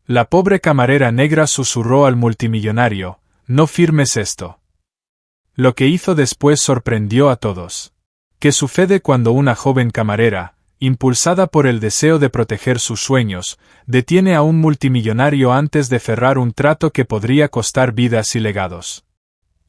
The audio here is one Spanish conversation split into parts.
La pobre camarera negra susurró al multimillonario, «No firmes esto». Lo que hizo después sorprendió a todos. ¿Qué sucede cuando una joven camarera, impulsada por el deseo de proteger sus sueños, detiene a un multimillonario antes de cerrar un trato que podría costar vidas y legados?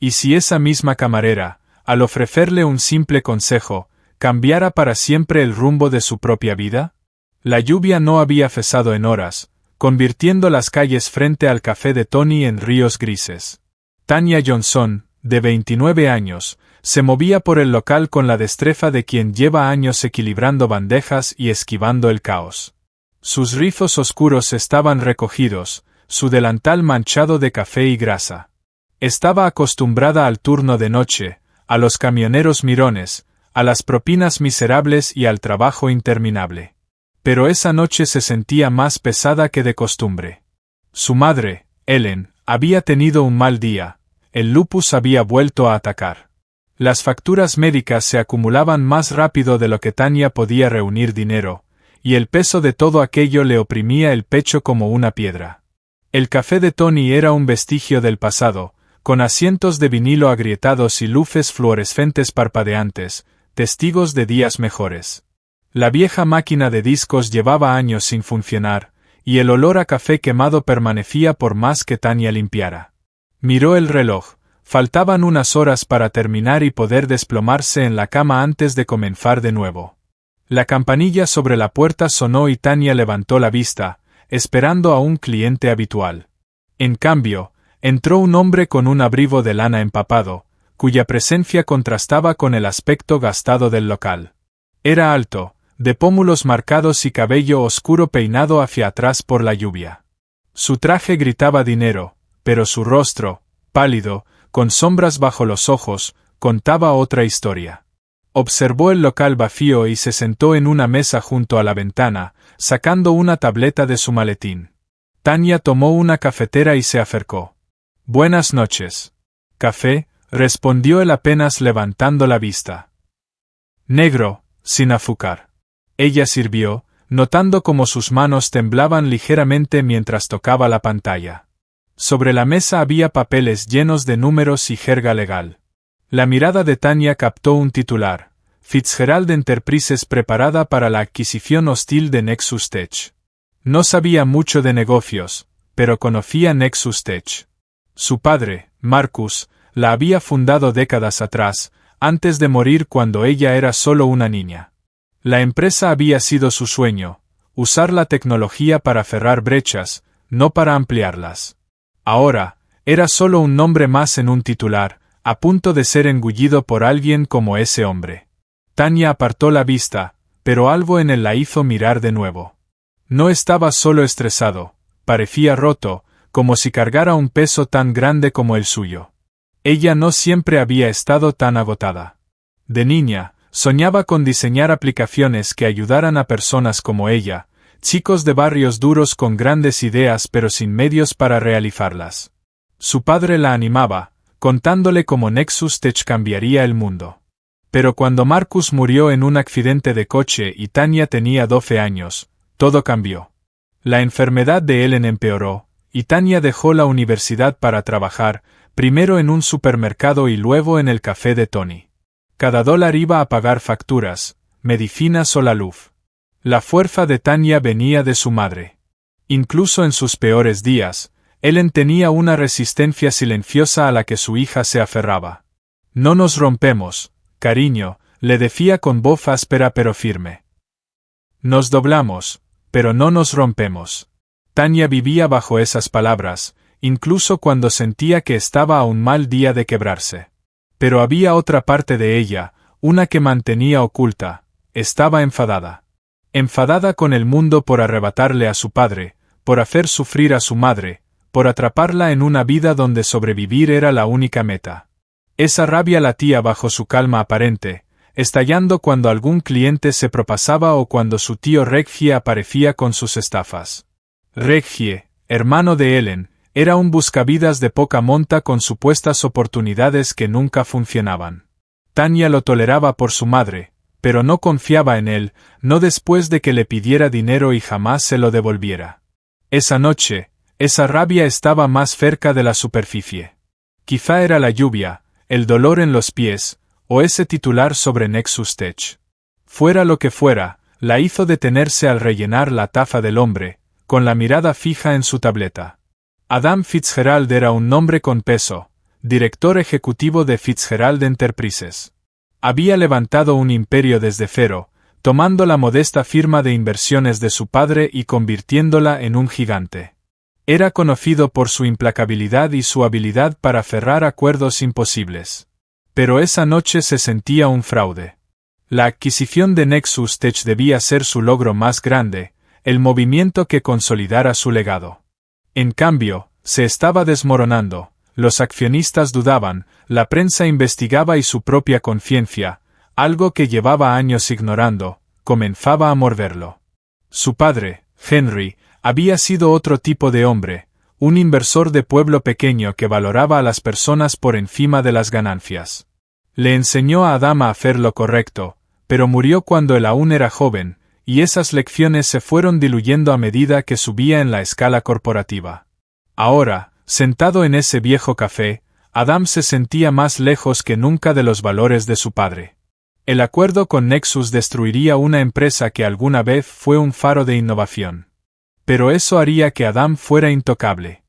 ¿Y si esa misma camarera, al ofrecerle un simple consejo, cambiara para siempre el rumbo de su propia vida? La lluvia no había cesado en horas, convirtiendo las calles frente al café de Tony en ríos grises. Tanya Johnson, de 29 años, se movía por el local con la destreza de quien lleva años equilibrando bandejas y esquivando el caos. Sus rizos oscuros estaban recogidos, su delantal manchado de café y grasa. Estaba acostumbrada al turno de noche, a los camioneros mirones, a las propinas miserables y al trabajo interminable. Pero esa noche se sentía más pesada que de costumbre. Su madre, Ellen, había tenido un mal día. El lupus había vuelto a atacar. Las facturas médicas se acumulaban más rápido de lo que Tanya podía reunir dinero, y el peso de todo aquello le oprimía el pecho como una piedra. El café de Tony era un vestigio del pasado, con asientos de vinilo agrietados y luces fluorescentes parpadeantes, testigos de días mejores. La vieja máquina de discos llevaba años sin funcionar, y el olor a café quemado permanecía por más que Tanya limpiara. Miró el reloj. Faltaban unas horas para terminar y poder desplomarse en la cama antes de comenzar de nuevo. La campanilla sobre la puerta sonó y Tanya levantó la vista, esperando a un cliente habitual. En cambio, entró un hombre con un abrigo de lana empapado, cuya presencia contrastaba con el aspecto gastado del local. Era alto, de pómulos marcados y cabello oscuro peinado hacia atrás por la lluvia. Su traje gritaba dinero, pero su rostro, pálido, con sombras bajo los ojos, contaba otra historia. Observó el local vacío y se sentó en una mesa junto a la ventana, sacando una tableta de su maletín. Tanya tomó una cafetera y se acercó. «Buenas noches». «¿Café?», respondió él apenas levantando la vista. «Negro, sin azúcar». Ella sirvió, notando cómo sus manos temblaban ligeramente mientras tocaba la pantalla. Sobre la mesa había papeles llenos de números y jerga legal. La mirada de Tanya captó un titular: Fitzgerald Enterprises preparada para la adquisición hostil de Nexus Tech. No sabía mucho de negocios, pero conocía Nexus Tech. Su padre, Marcus, la había fundado décadas atrás, antes de morir cuando ella era solo una niña. La empresa había sido su sueño, usar la tecnología para cerrar brechas, no para ampliarlas. Ahora, era solo un nombre más en un titular, a punto de ser engullido por alguien como ese hombre. Tanya apartó la vista, pero algo en él la hizo mirar de nuevo. No estaba solo estresado, parecía roto, como si cargara un peso tan grande como el suyo. Ella no siempre había estado tan agotada. De niña, soñaba con diseñar aplicaciones que ayudaran a personas como ella, chicos de barrios duros con grandes ideas pero sin medios para realizarlas. Su padre la animaba, contándole cómo Nexus Tech cambiaría el mundo. Pero cuando Marcus murió en un accidente de coche y Tanya tenía 12 años, todo cambió. La enfermedad de Ellen empeoró, y Tanya dejó la universidad para trabajar, primero en un supermercado y luego en el café de Tony. Cada dólar iba a pagar facturas, medicinas o la luz. La fuerza de Tanya venía de su madre. Incluso en sus peores días, Ellen tenía una resistencia silenciosa a la que su hija se aferraba. «No nos rompemos, cariño», le decía con voz áspera pero firme. «Nos doblamos, pero no nos rompemos». Tanya vivía bajo esas palabras, incluso cuando sentía que estaba a un mal día de quebrarse. Pero había otra parte de ella, una que mantenía oculta. Estaba enfadada. Enfadada con el mundo por arrebatarle a su padre, por hacer sufrir a su madre, por atraparla en una vida donde sobrevivir era la única meta. Esa rabia latía bajo su calma aparente, estallando cuando algún cliente se propasaba o cuando su tío Reggie aparecía con sus estafas. Reggie, hermano de Ellen, era un buscavidas de poca monta con supuestas oportunidades que nunca funcionaban. Tanya lo toleraba por su madre, pero no confiaba en él, no después de que le pidiera dinero y jamás se lo devolviera. Esa noche, esa rabia estaba más cerca de la superficie. Quizá era la lluvia, el dolor en los pies, o ese titular sobre Nexus Tech. Fuera lo que fuera, la hizo detenerse al rellenar la taza del hombre, con la mirada fija en su tableta. Adam Fitzgerald era un nombre con peso, director ejecutivo de Fitzgerald Enterprises. Había levantado un imperio desde cero, tomando la modesta firma de inversiones de su padre y convirtiéndola en un gigante. Era conocido por su implacabilidad y su habilidad para cerrar acuerdos imposibles. Pero esa noche se sentía un fraude. La adquisición de Nexus Tech debía ser su logro más grande, el movimiento que consolidara su legado. En cambio, se estaba desmoronando, los accionistas dudaban, la prensa investigaba y su propia conciencia, algo que llevaba años ignorando, comenzaba a morderlo. Su padre, Henry, había sido otro tipo de hombre, un inversor de pueblo pequeño que valoraba a las personas por encima de las ganancias. Le enseñó a Adam a hacer lo correcto, pero murió cuando él aún era joven, y esas lecciones se fueron diluyendo a medida que subía en la escala corporativa. Ahora, sentado en ese viejo café, Adam se sentía más lejos que nunca de los valores de su padre. El acuerdo con Nexus destruiría una empresa que alguna vez fue un faro de innovación. Pero eso haría que Adam fuera intocable.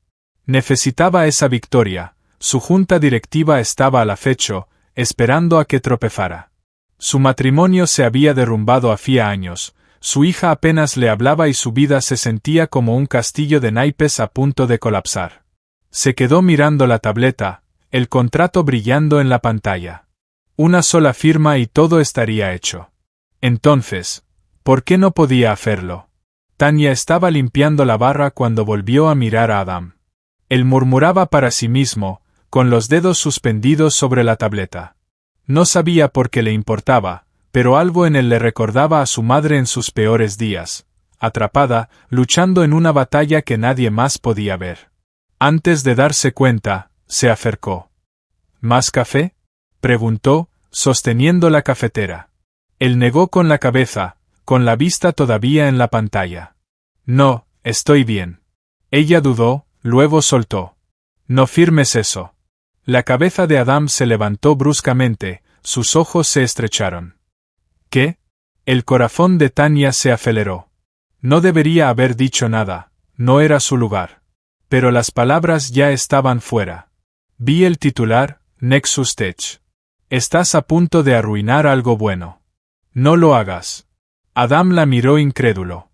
Necesitaba esa victoria, su junta directiva estaba al acecho, esperando a que tropezara. Su matrimonio se había derrumbado hacía años, su hija apenas le hablaba y su vida se sentía como un castillo de naipes a punto de colapsar. Se quedó mirando la tableta, el contrato brillando en la pantalla. Una sola firma y todo estaría hecho. Entonces, ¿por qué no podía hacerlo? Tanya estaba limpiando la barra cuando volvió a mirar a Adam. Él murmuraba para sí mismo, con los dedos suspendidos sobre la tableta. No sabía por qué le importaba, pero algo en él le recordaba a su madre en sus peores días, atrapada, luchando en una batalla que nadie más podía ver. Antes de darse cuenta, se acercó. ¿Más café?, preguntó, sosteniendo la cafetera. Él negó con la cabeza, con la vista todavía en la pantalla. No, estoy bien. Ella dudó, luego soltó. No firmes eso. La cabeza de Adam se levantó bruscamente, sus ojos se estrecharon. ¿Qué? El corazón de Tanya se aceleró. No debería haber dicho nada, no era su lugar. Pero las palabras ya estaban fuera. Vi el titular, Nexus Tech. Estás a punto de arruinar algo bueno. No lo hagas. Adam la miró incrédulo.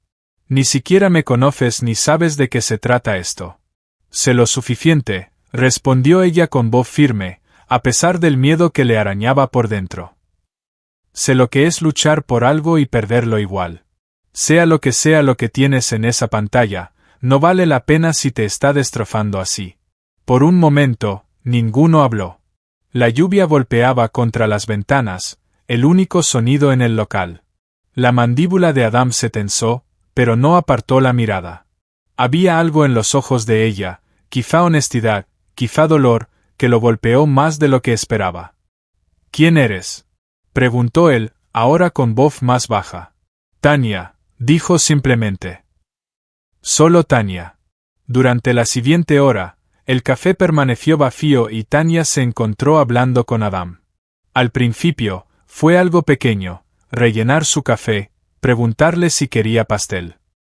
Ni siquiera me conoces ni sabes de qué se trata esto. Sé lo suficiente, respondió ella con voz firme, a pesar del miedo que le arañaba por dentro. Sé lo que es luchar por algo y perderlo igual. Sea lo que tienes en esa pantalla, no vale la pena si te está destrozando así. Por un momento, ninguno habló. La lluvia golpeaba contra las ventanas, el único sonido en el local. La mandíbula de Adam se tensó, pero no apartó la mirada. Había algo en los ojos de ella, quizá honestidad, quizá dolor, que lo golpeó más de lo que esperaba. ¿Quién eres?, preguntó él, ahora con voz más baja. Tanya, dijo simplemente. Solo Tanya. Durante la siguiente hora, el café permaneció vacío y Tanya se encontró hablando con Adam. Al principio, fue algo pequeño, rellenar su café, preguntarle si quería pastel.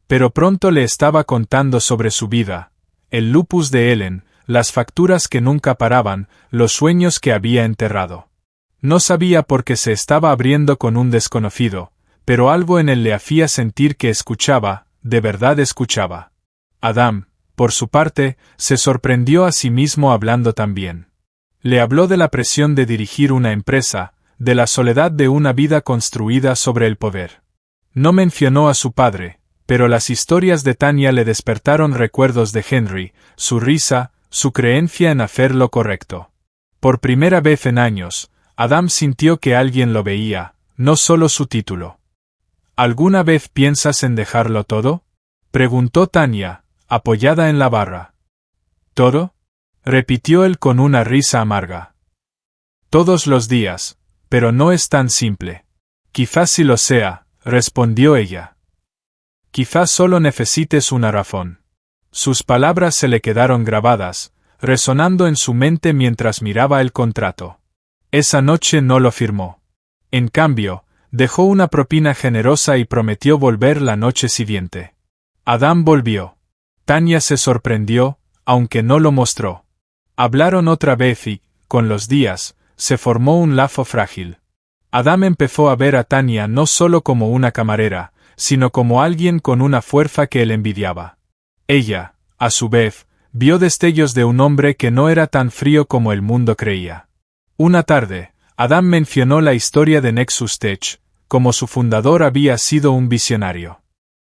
Pero pronto le estaba contando sobre su vida, el lupus de Ellen, las facturas que nunca paraban, los sueños que había enterrado. No sabía por qué se estaba abriendo con un desconocido, pero algo en él le hacía sentir que escuchaba, de verdad escuchaba. Adam, por su parte, se sorprendió a sí mismo hablando también. Le habló de la presión de dirigir una empresa, de la soledad de una vida construida sobre el poder. No mencionó a su padre, pero las historias de Tanya le despertaron recuerdos de Henry, su risa, su creencia en hacer lo correcto. Por primera vez en años, Adam sintió que alguien lo veía, no solo su título. ¿Alguna vez piensas en dejarlo todo?, preguntó Tanya, apoyada en la barra. ¿Todo?, repitió él con una risa amarga. Todos los días, pero no es tan simple. Quizás sí lo sea, respondió ella. Quizás solo necesites una razón. Sus palabras se le quedaron grabadas, resonando en su mente mientras miraba el contrato. Esa noche no lo firmó. En cambio, dejó una propina generosa y prometió volver la noche siguiente. Adam volvió. Tanya se sorprendió, aunque no lo mostró. Hablaron otra vez y, con los días, se formó un lazo frágil. Adam empezó a ver a Tanya no solo como una camarera, sino como alguien con una fuerza que él envidiaba. Ella, a su vez, vio destellos de un hombre que no era tan frío como el mundo creía. Una tarde, Adam mencionó la historia de Nexus Tech, como su fundador había sido un visionario.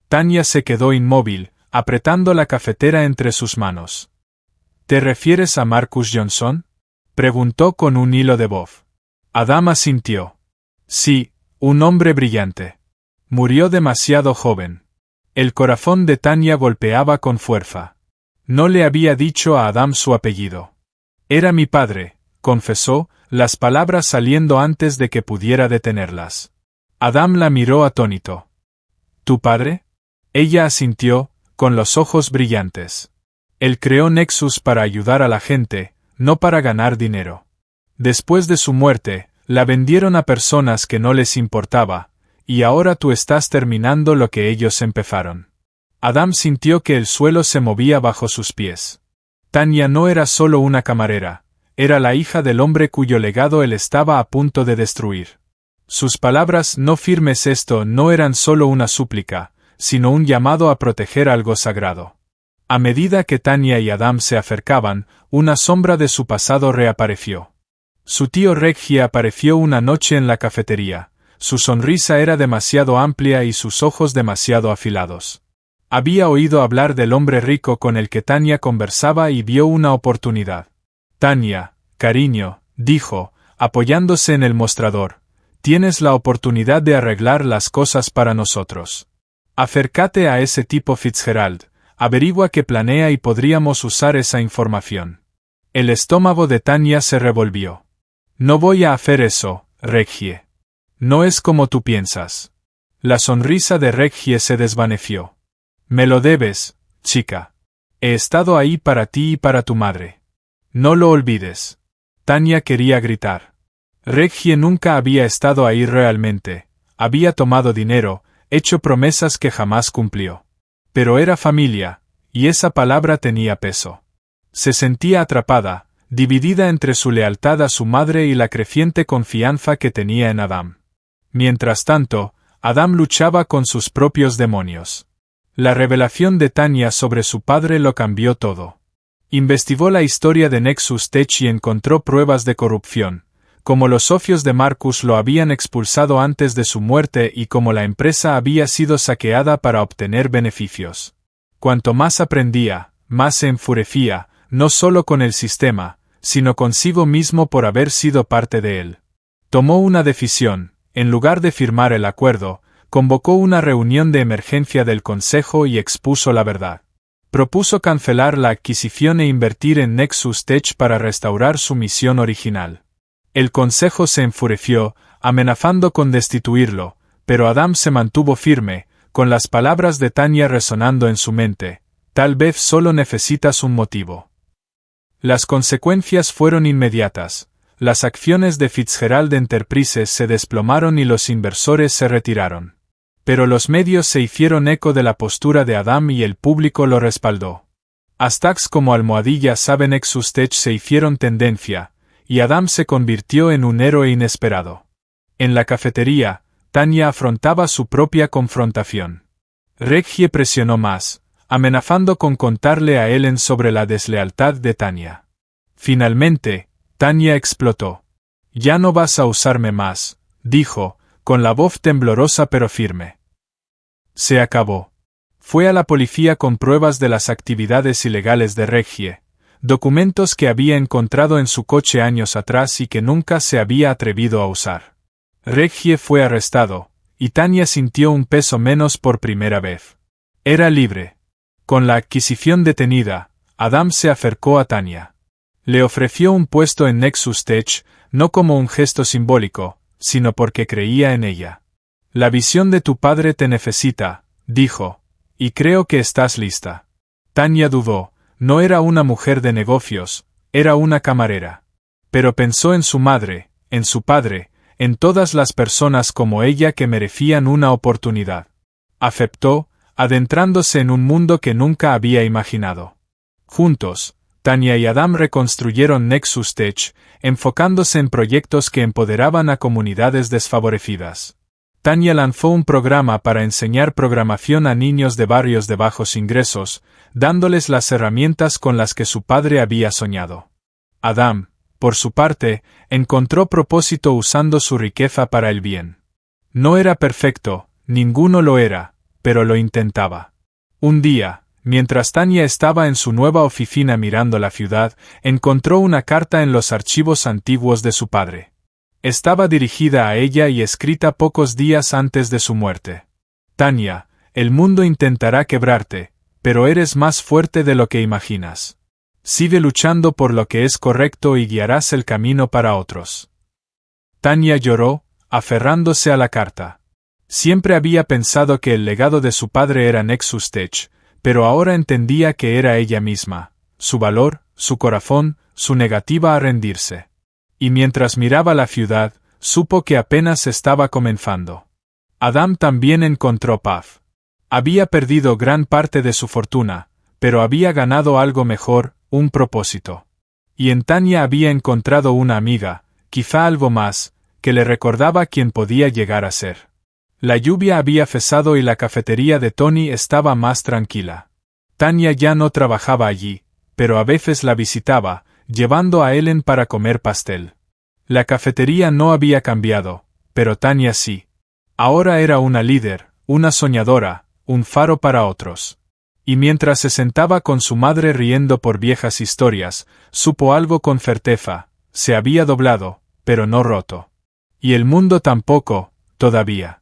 Tanya se quedó inmóvil, apretando la cafetera entre sus manos. ¿Te refieres a Marcus Johnson?, preguntó con un hilo de voz. Adam asintió. Sí, un hombre brillante. Murió demasiado joven. El corazón de Tanya golpeaba con fuerza. No le había dicho a Adam su apellido. Era mi padre, confesó, las palabras saliendo antes de que pudiera detenerlas. Adam la miró atónito. ¿Tu padre? Ella asintió, con los ojos brillantes. Él creó Nexus para ayudar a la gente, no para ganar dinero. Después de su muerte, la vendieron a personas que no les importaba, y ahora tú estás terminando lo que ellos empezaron. Adam sintió que el suelo se movía bajo sus pies. Tanya no era solo una camarera, era la hija del hombre cuyo legado él estaba a punto de destruir. Sus palabras no firmes esto no eran solo una súplica, sino un llamado a proteger algo sagrado. A medida que Tanya y Adam se acercaban, una sombra de su pasado reapareció. Su tío Reggie apareció una noche en la cafetería. Su sonrisa era demasiado amplia y sus ojos demasiado afilados. Había oído hablar del hombre rico con el que Tanya conversaba y vio una oportunidad. Tanya, cariño, dijo, apoyándose en el mostrador, tienes la oportunidad de arreglar las cosas para nosotros. Acércate a ese tipo Fitzgerald, averigua qué planea y podríamos usar esa información. El estómago de Tanya se revolvió. No voy a hacer eso, Reggie. No es como tú piensas. La sonrisa de Reggie se desvaneció. Me lo debes, chica. He estado ahí para ti y para tu madre. No lo olvides. Tanya quería gritar. Reggie nunca había estado ahí realmente, había tomado dinero, hecho promesas que jamás cumplió. Pero era familia, y esa palabra tenía peso. Se sentía atrapada, dividida entre su lealtad a su madre y la creciente confianza que tenía en Adam. Mientras tanto, Adam luchaba con sus propios demonios. La revelación de Tanya sobre su padre lo cambió todo. Investigó la historia de Nexus Tech y encontró pruebas de corrupción, como los socios de Marcus lo habían expulsado antes de su muerte y como la empresa había sido saqueada para obtener beneficios. Cuanto más aprendía, más se enfurecía, no solo con el sistema, sino consigo mismo por haber sido parte de él. Tomó una decisión, en lugar de firmar el acuerdo, convocó una reunión de emergencia del Consejo y expuso la verdad. Propuso cancelar la adquisición e invertir en Nexus Tech para restaurar su misión original. El Consejo se enfureció, amenazando con destituirlo, pero Adam se mantuvo firme, con las palabras de Tanya resonando en su mente, tal vez solo necesitas un motivo. Las consecuencias fueron inmediatas, las acciones de Fitzgerald Enterprises se desplomaron y los inversores se retiraron. Pero los medios se hicieron eco de la postura de Adam y el público lo respaldó. Hashtags como almohadilla sabe Nexus Tech se hicieron tendencia, y Adam se convirtió en un héroe inesperado. En la cafetería, Tanya afrontaba su propia confrontación. Reggie presionó más, amenazando con contarle a Ellen sobre la deslealtad de Tanya. Finalmente, Tanya explotó. Ya no vas a usarme más, dijo, con la voz temblorosa pero firme. Se acabó. Fue a la policía con pruebas de las actividades ilegales de Reggie, documentos que había encontrado en su coche años atrás y que nunca se había atrevido a usar. Reggie fue arrestado, y Tanya sintió un peso menos por primera vez. Era libre. Con la adquisición detenida, Adam se acercó a Tanya. Le ofreció un puesto en Nexus Tech, no como un gesto simbólico, sino porque creía en ella. La visión de tu padre te necesita, dijo, y creo que estás lista. Tanya dudó, no era una mujer de negocios, era una camarera. Pero pensó en su madre, en su padre, en todas las personas como ella que merecían una oportunidad. Aceptó, adentrándose en un mundo que nunca había imaginado. Juntos, Tanya y Adam reconstruyeron Nexus Tech, enfocándose en proyectos que empoderaban a comunidades desfavorecidas. Tanya lanzó un programa para enseñar programación a niños de barrios de bajos ingresos, dándoles las herramientas con las que su padre había soñado. Adam, por su parte, encontró propósito usando su riqueza para el bien. No era perfecto, ninguno lo era, pero lo intentaba. Un día, mientras Tanya estaba en su nueva oficina mirando la ciudad, encontró una carta en los archivos antiguos de su padre. Estaba dirigida a ella y escrita pocos días antes de su muerte. Tanya, el mundo intentará quebrarte, pero eres más fuerte de lo que imaginas. Sigue luchando por lo que es correcto y guiarás el camino para otros. Tanya lloró, aferrándose a la carta. Siempre había pensado que el legado de su padre era Nexus Tech, pero ahora entendía que era ella misma, su valor, su corazón, su negativa a rendirse. Y mientras miraba la ciudad, supo que apenas estaba comenzando. Adam también encontró paz. Había perdido gran parte de su fortuna, pero había ganado algo mejor, un propósito. Y en Tanya había encontrado una amiga, quizá algo más, que le recordaba quién podía llegar a ser. La lluvia había cesado y la cafetería de Tony estaba más tranquila. Tanya ya no trabajaba allí, pero a veces la visitaba, llevando a Ellen para comer pastel. La cafetería no había cambiado, pero Tanya sí. Ahora era una líder, una soñadora, un faro para otros. Y mientras se sentaba con su madre riendo por viejas historias, supo algo con certeza: se había doblado, pero no roto. Y el mundo tampoco, todavía.